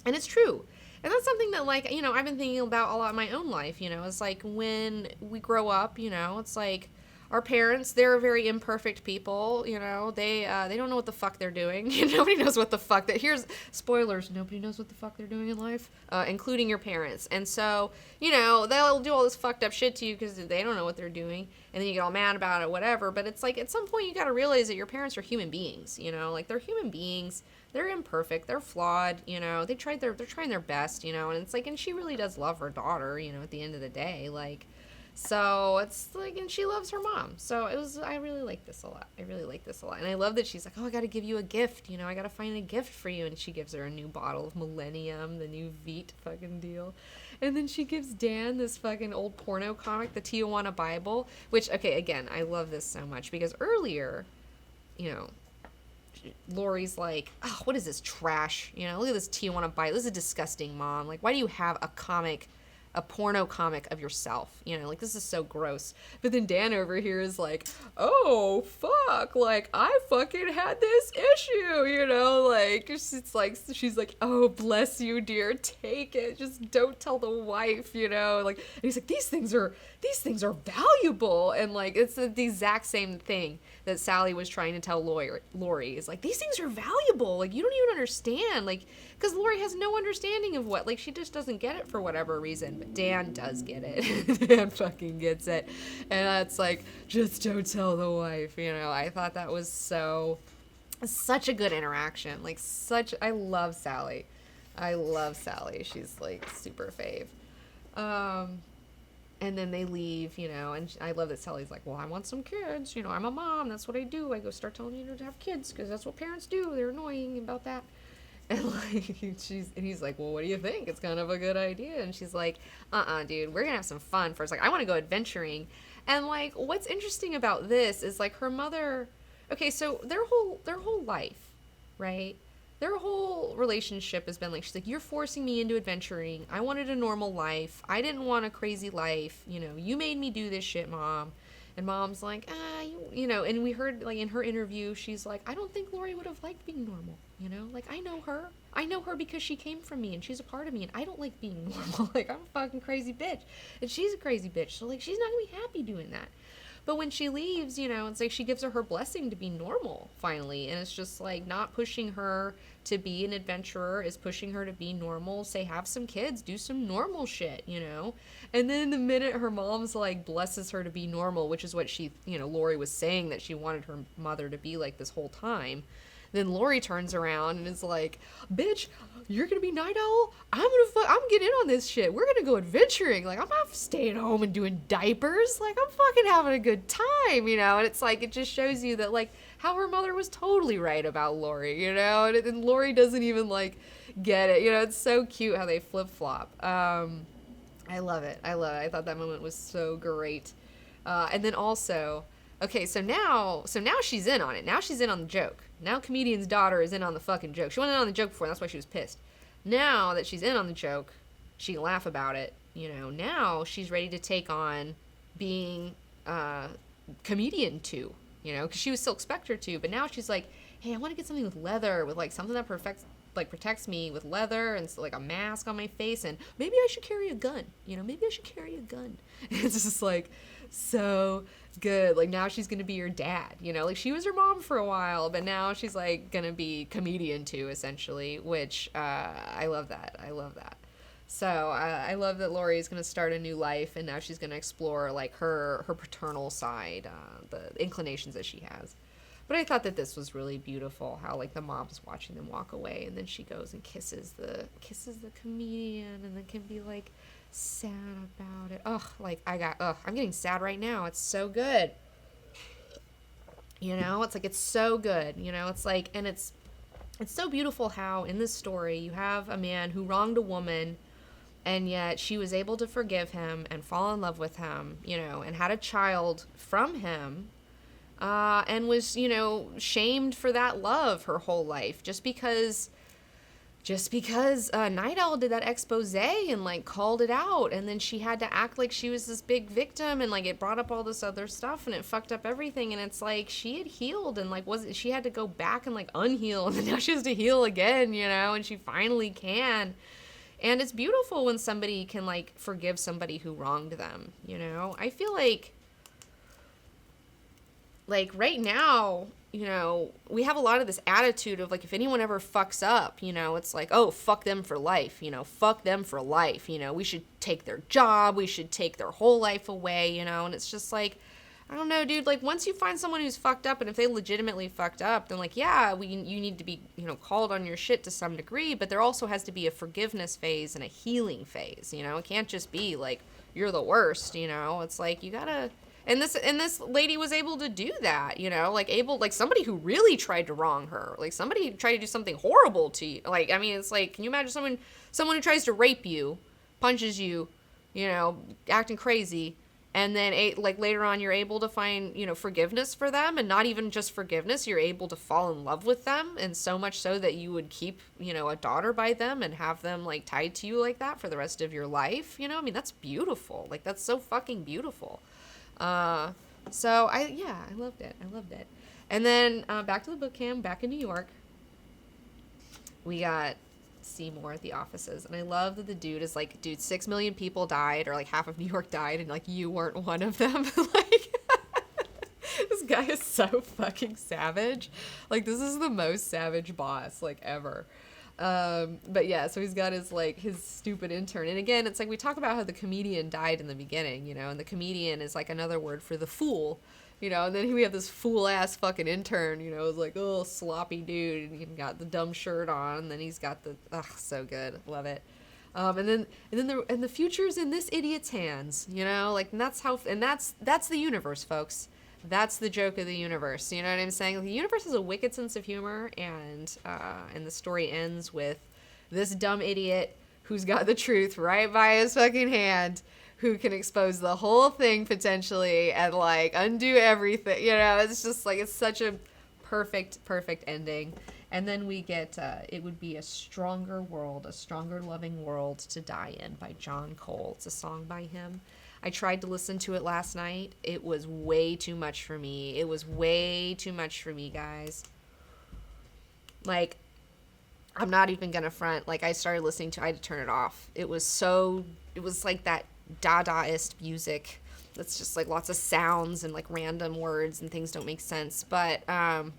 And it's true. And that's something that, like, you know, I've been thinking about a lot in my own life, you know. It's like when we grow up, you know, it's like our parents, they're very imperfect people, you know. They don't know what the fuck they're doing. Nobody knows what the fuck here's spoilers, nobody knows what the fuck they're doing in life, including your parents. And so, you know, they'll do all this fucked up shit to you because they don't know what they're doing, and then you get all mad about it, whatever. But it's like, at some point you got to realize that your parents are human beings, you know, like, they're human beings. They're imperfect, they're flawed, you know, they're trying their best, you know, and it's like, and she really does love her daughter, you know, at the end of the day, like, so it's like, and she loves her mom, so I really like this a lot, and I love that she's like, oh, I gotta give you a gift, you know, I gotta find a gift for you, and she gives her a new bottle of Millennium, the new Veet fucking deal, and then she gives Dan this fucking old porno comic, the Tijuana Bible, which, okay, again, I love this so much, because earlier, you know, Lori's like, oh, what is this trash? You know, look at this Tijuana Bible. This is disgusting, Mom. Like, why do you have a comic a porno comic of yourself, you know, like this is so gross. But then Dan over here is like, oh fuck, like I fucking had this issue, you know, like it's like she's like, oh bless you dear, take it, just don't tell the wife, you know, like, and he's like, these things are valuable, and like it's the exact same thing that Sally was trying to tell Lori is like, these things are valuable, like you don't even understand, like, because Lori has no understanding of what, like she just doesn't get it for whatever reason, but Dan does get it. Dan fucking gets it, and that's like, just don't tell the wife, you know. I thought that was such a good interaction, like I love Sally. She's like super fave. And then they leave, you know, and I love that Sally's like, well, I want some kids, you know, I'm a mom, that's what I do, I go start telling you to have kids because that's what parents do, they're annoying about that. And like he's like, well, what do you think? It's kind of a good idea. And she's like, dude, we're gonna have some fun first. Like, I want to go adventuring. And like, what's interesting about this is like her mother. Okay, so their whole life, right? Their whole relationship has been like, she's like, you're forcing me into adventuring. I wanted a normal life. I didn't want a crazy life. You know, you made me do this shit, Mom. And Mom's like, you know, and we heard like in her interview, she's like, I don't think Lori would have liked being normal. You know, like I know her because she came from me and she's a part of me, and I don't like being normal. Like I'm a fucking crazy bitch and she's a crazy bitch. So like, she's not gonna be happy doing that. But when she leaves, you know, it's like she gives her blessing to be normal finally. And it's just like not pushing her to be an adventurer, is pushing her to be normal, say, have some kids, do some normal shit, you know? And then the minute her mom's like blesses her to be normal, which is what she, you know, Lori was saying that she wanted her mother to be like this whole time. Then Lori turns around and is like, bitch, you're gonna be Night Owl? I'm getting in on this shit. We're gonna go adventuring. Like, I'm not staying home and doing diapers. Like, I'm fucking having a good time, you know? And it's like, it just shows you that, like, how her mother was totally right about Lori, you know? And Lori doesn't even, like, get it. You know, it's so cute how they flip-flop. I love it. I thought that moment was so great. And then also, okay, so now she's in on it. Now she's in on the joke. Now comedian's daughter is in on the fucking joke. She wasn't in on the joke before, that's why she was pissed. Now that she's in on the joke, she can laugh about it. You know, now she's ready to take on being comedian too. You know, because she was Silk Spectre too. But now she's like, hey, I want to get something with leather, with like something that protects me with leather and like a mask on my face, and maybe I should carry a gun. You know, maybe I should carry a gun. It's just like so good. Like now she's gonna be your dad, you know, like she was her mom for a while, but now she's like gonna be comedian too, essentially, which I love that. So I love that Lori is gonna start a new life, and now she's gonna explore like her paternal side, the inclinations that she has. But I thought that this was really beautiful, how like the mom's watching them walk away, and then she goes and kisses the comedian, and then can be like sad about it. I'm getting sad right now. It's so good. You know, it's like, it's so good. You know, it's like, and it's so beautiful how in this story you have a man who wronged a woman, and yet she was able to forgive him and fall in love with him, you know, and had a child from him, and was, you know, shamed for that love her whole life just because Night Owl did that expose and like called it out, and then she had to act like she was this big victim, and like it brought up all this other stuff, and it fucked up everything. And it's like she had healed, and like she had to go back and like unheal, and then now she has to heal again, you know, and she finally can. And it's beautiful when somebody can like forgive somebody who wronged them, you know. I feel like right now, you know, we have a lot of this attitude of like, if anyone ever fucks up, you know, it's like, oh, fuck them for life, you know, fuck them for life, you know, we should take their job, we should take their whole life away, you know. And it's just like, I don't know, dude, like once you find someone who's fucked up, and if they legitimately fucked up, then like, yeah, you need to be, you know, called on your shit to some degree, but there also has to be a forgiveness phase and a healing phase, you know. It can't just be like, you're the worst, you know. It's like, you gotta. And this lady was able to do that, you know, like somebody who really tried to wrong her, like somebody who tried to do something horrible to you. Like, I mean, it's like, can you imagine someone who tries to rape you, punches you, you know, acting crazy, And then like later on, you're able to find, you know, forgiveness for them, and not even just forgiveness. You're able to fall in love with them, and so much so that you would keep, you know, a daughter by them and have them like tied to you like that for the rest of your life. You know, I mean, that's beautiful. Like, that's so fucking beautiful. So I loved it. I loved it. And then back to the book cam, back in New York. We got Seymour at the offices, and I love that the dude is like, dude, 6 million people died, or like half of New York died, and like you weren't one of them. Like, this guy is so fucking savage. Like, this is the most savage boss like ever. But yeah, so he's got his stupid intern, and again, it's like we talk about how the comedian died in the beginning, you know, and the comedian is like another word for the fool. You know, and then we have this fool-ass fucking intern, you know, it's like, oh, sloppy dude, and he's got the dumb shirt on, and then he's got the, so good, love it. And then the future's in this idiot's hands, you know, like, and that's the universe, folks. That's the joke of the universe, you know what I'm saying? The universe has a wicked sense of humor, and the story ends with this dumb idiot who's got the truth right by his fucking hand, who can expose the whole thing potentially and like undo everything. You know, it's just like, it's such a perfect ending. And then we get It Would Be a Stronger World, a Stronger Loving World to Die In by John Cole. It's a song by him. I tried to listen to it last night. It was way too much for me. It was way too much for me, guys. Like, I'm not even gonna front. Like, I started listening to, I had to turn it off. It was like that Dadaist music that's just like lots of sounds and like random words and things don't make sense, but I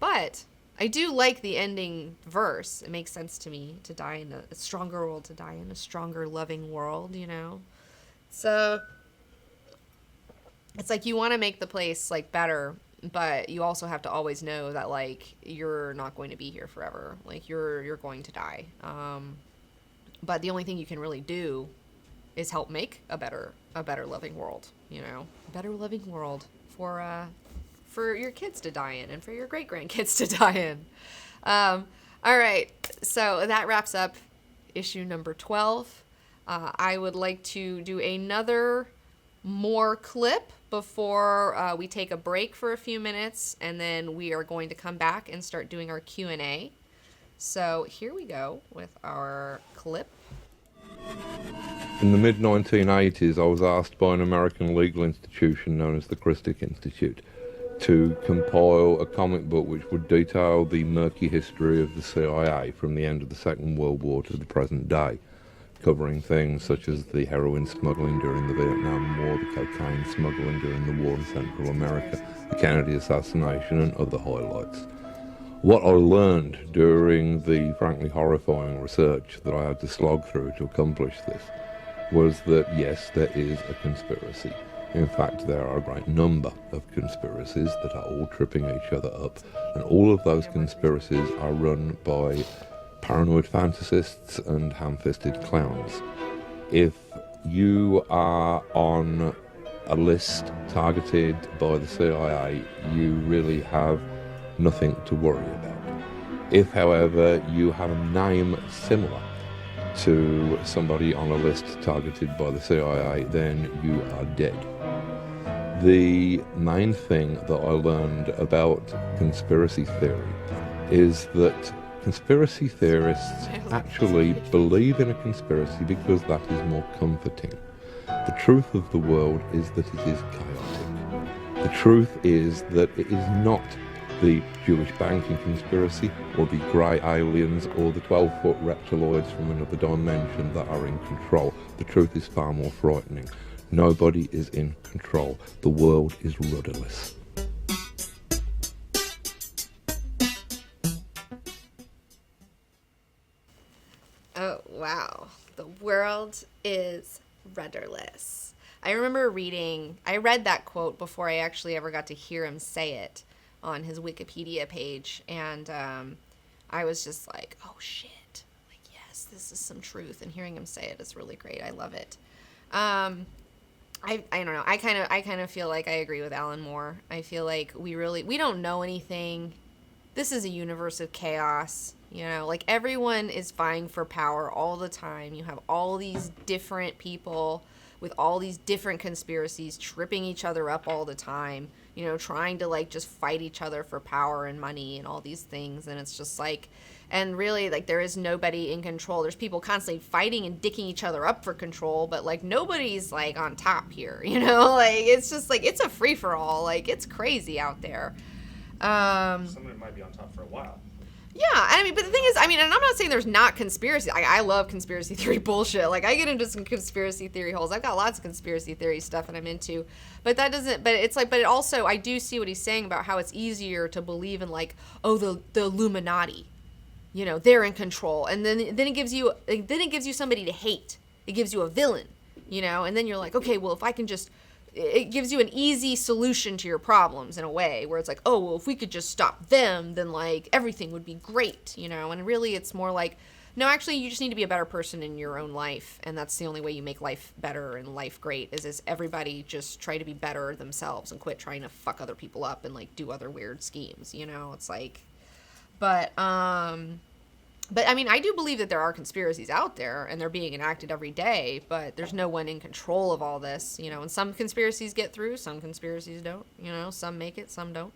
do like the ending verse. It makes sense to me, to die in a stronger world, to die in a stronger loving world, you know. So it's like, you want to make the place like better, but you also have to always know that like you're not going to be here forever. Like, you're going to die, but the only thing you can really do is help make a better loving world, you know, a better loving world for your kids to die in, and for your great grandkids to die in. All right, so that wraps up issue number 12. I would like to do another more clip before we take a break for a few minutes, and then we are going to come back and start doing our Q&A. So here we go with our clip. In the mid-1980s, I was asked by an American legal institution known as the Christic Institute to compile a comic book which would detail the murky history of the CIA from the end of the Second World War to the present day, covering things such as the heroin smuggling during the Vietnam War, the cocaine smuggling during the war in Central America, the Kennedy assassination, and other highlights. What I learned during the frankly horrifying research that I had to slog through to accomplish this was that, yes, there is a conspiracy. In fact, there are a great number of conspiracies that are all tripping each other up, and all of those conspiracies are run by paranoid fantasists and ham-fisted clowns. If you are on a list targeted by the CIA, you really have nothing to worry about. If, however, you have a name similar to somebody on a list targeted by the CIA, then you are dead. The main thing that I learned about conspiracy theory is that conspiracy theorists actually believe in a conspiracy because that is more comforting. The truth of the world is that it is chaotic. The truth is that it is not the Jewish banking conspiracy, or the grey aliens, or the 12-foot reptiloids from another dimension that are in control. The truth is far more frightening. Nobody is in control. The world is rudderless. Oh, wow. The world is rudderless. I remember I read that quote before I actually ever got to hear him say it on his Wikipedia page, and I was just like, oh shit, like, yes, this is some truth, and hearing him say it is really great. I love it. I don't know, I kind of feel like I agree with Alan Moore. I feel like we don't know anything. This is a universe of chaos, you know, like everyone is vying for power all the time. You have all these different people with all these different conspiracies, tripping each other up all the time, you know, trying to like just fight each other for power and money and all these things. And it's just like, and really, like, there is nobody in control. There's people constantly fighting and dicking each other up for control, but like nobody's like on top here, you know. Like, it's just like, it's a free-for-all. Like, it's crazy out there. Somebody might be on top for a while. Yeah, I mean, but the thing is, I mean, and I'm not saying there's not conspiracy. I love conspiracy theory bullshit. Like, I get into some conspiracy theory holes. I've got lots of conspiracy theory stuff that I'm into. But that doesn't, but it's like, but it also, I do see what he's saying about how it's easier to believe in, like, oh, the Illuminati. You know, they're in control. And then it gives you somebody to hate. It gives you a villain, you know? And then you're like, okay, well, if I can just, it gives you an easy solution to your problems in a way where it's like, oh, well, if we could just stop them, then like everything would be great, you know? And really it's more like, no, actually you just need to be a better person in your own life. And that's the only way you make life better and life great is everybody just try to be better themselves and quit trying to fuck other people up and like do other weird schemes, you know? It's like, but I mean, I do believe that there are conspiracies out there and they're being enacted every day, but there's no one in control of all this, you know, and some conspiracies get through, some conspiracies don't, you know, some make it, some don't.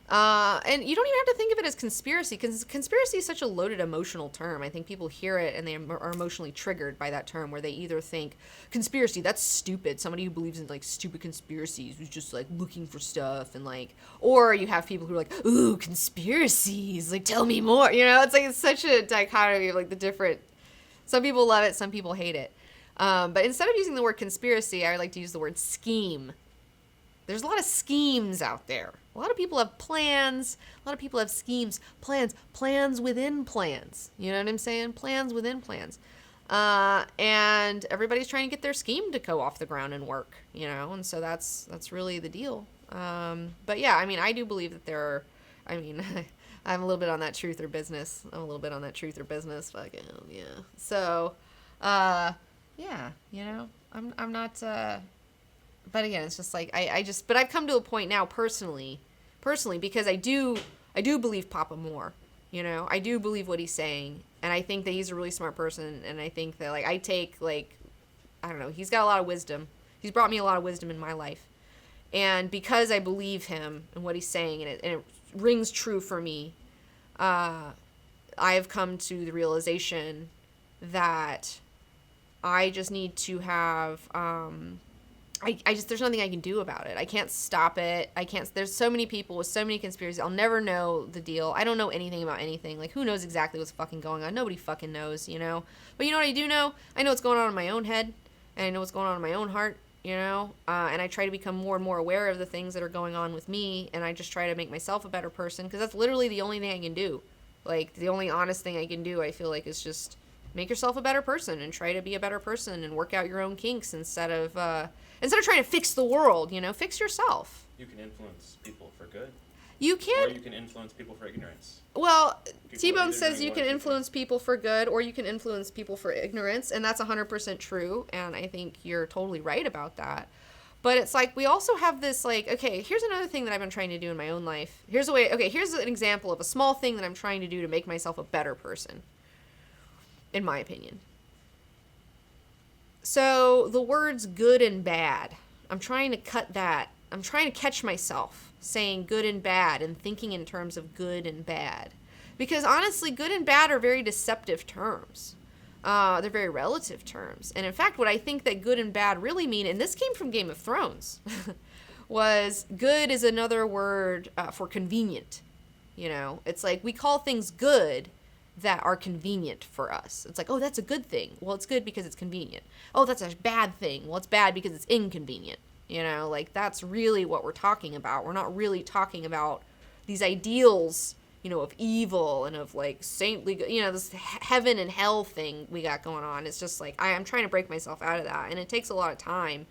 And you don't even have to think of it as conspiracy, because conspiracy is such a loaded emotional term. I think people hear it and they are emotionally triggered by that term, where they either think conspiracy, that's stupid. Somebody who believes in like stupid conspiracies who's just like looking for stuff, and like, or you have people who are like, ooh, conspiracies, like tell me more. You know, it's like, it's such a dichotomy of like the different, some people love it, some people hate it. But instead of using the word conspiracy, I like to use the word scheme. There's a lot of schemes out there. A lot of people have plans. A lot of people have schemes, plans within plans. You know what I'm saying? Plans within plans. And everybody's trying to get their scheme to go off the ground and work, you know? And so that's really the deal. But yeah, I mean, I do believe that there are, I mean, I'm a little bit on that truth or business. Fucking, yeah. So, yeah, you know, I'm not, but again, it's just like, but I've come to a point now personally, because I do believe Papa more, you know, I do believe what he's saying. And I think that he's a really smart person. And I think that like, I don't know, he's got a lot of wisdom. He's brought me a lot of wisdom in my life. And because I believe him and what he's saying, and it rings true for me, I have come to the realization that I just need to have, there's nothing I can do about it. I can't stop it. There's so many people with so many conspiracies. I'll never know the deal. I don't know anything about anything. Like, who knows exactly what's fucking going on? Nobody fucking knows, you know? But you know what I do know? I know what's going on in my own head, and I know what's going on in my own heart, you know? And I try to become more and more aware of the things that are going on with me, and I just try to make myself a better person, because that's literally the only thing I can do. Like, the only honest thing I can do, I feel like, is just make yourself a better person and try to be a better person and work out your own kinks instead of trying to fix the world, you know, fix yourself. You can influence people for good. You can. Or you can influence people for ignorance. Well, T-Bone says you can influence people for good, or you can influence people for ignorance, and that's 100% true, and I think you're totally right about that. But it's like, we also have this, like, okay, here's another thing that I've been trying to do in my own life. Here's an example of a small thing that I'm trying to do to make myself a better person, in my opinion. So, the words good and bad, I'm trying to cut that. I'm trying to catch myself saying good and bad and thinking in terms of good and bad. Because honestly, good and bad are very deceptive terms. They're very relative terms. And in fact, what I think that good and bad really mean, and this came from Game of Thrones, was good is another word for convenient. You know, it's like we call things good that are convenient for us. It's like, oh, that's a good thing. Well, it's good because it's convenient. Oh, that's a bad thing. Well, it's bad because it's inconvenient. You know, like, that's really what we're talking about. We're not really talking about these ideals, you know, of evil and of, like, saintly, you know, this heaven and hell thing we got going on. It's just like, I'm trying to break myself out of that. And it takes a lot of time.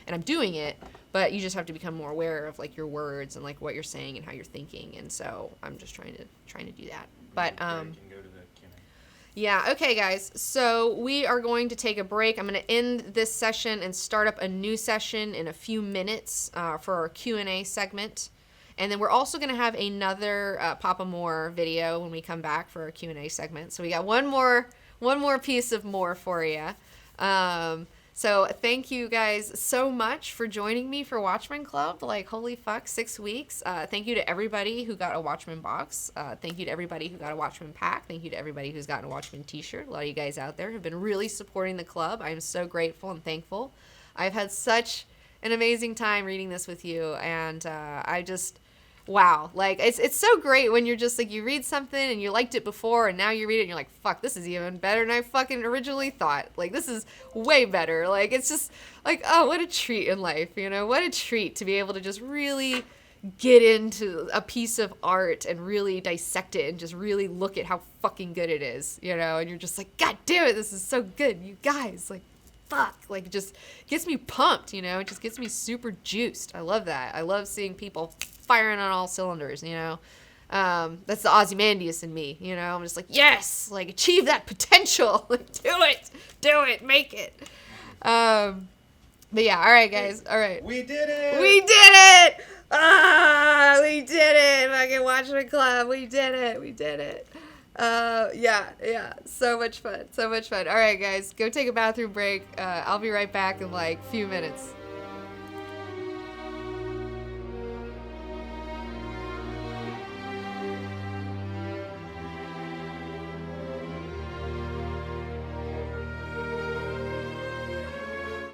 And I'm doing it. But you just have to become more aware of, like, your words and, like, what you're saying and how you're thinking. And so I'm just trying to do that. But, yeah, okay, guys. So we are going to take a break. I'm going to end this session and start up a new session in a few minutes for our Q&A segment. And then we're also going to have another Papa More video when we come back for our Q&A segment. So we got one more piece of more for you. So thank you guys so much for joining me for Watchmen Club. Like, holy fuck, 6 weeks. Thank you to everybody who got a Watchmen box. Thank you to everybody who got a Watchmen pack. Thank you to everybody who's gotten a Watchmen t-shirt. A lot of you guys out there have been really supporting the club. I'm so grateful and thankful. I've had such an amazing time reading this with you, and I just... wow, like it's so great when you're just like, you read something and you liked it before and now you read it and you're like, fuck, this is even better than I fucking originally thought. Like, this is way better. Like, it's just like, oh, what a treat in life, you know? What a treat to be able to just really get into a piece of art and really dissect it and just really look at how fucking good it is, you know? And you're just like, God damn it, this is so good, you guys. Like, fuck, like, it just gets me pumped, you know? It just gets me super juiced. I love that. I love seeing people firing on all cylinders, you know? That's the Ozymandias in me, you know? I'm just like, yes, like, achieve that potential. Like, do it, make it. But yeah, all right, guys, all right. We did it! We did it! Ah, we did it! Fucking Watchmen Club, we did it. Yeah, so much fun. All right, guys, go take a bathroom break. I'll be right back in like a few minutes.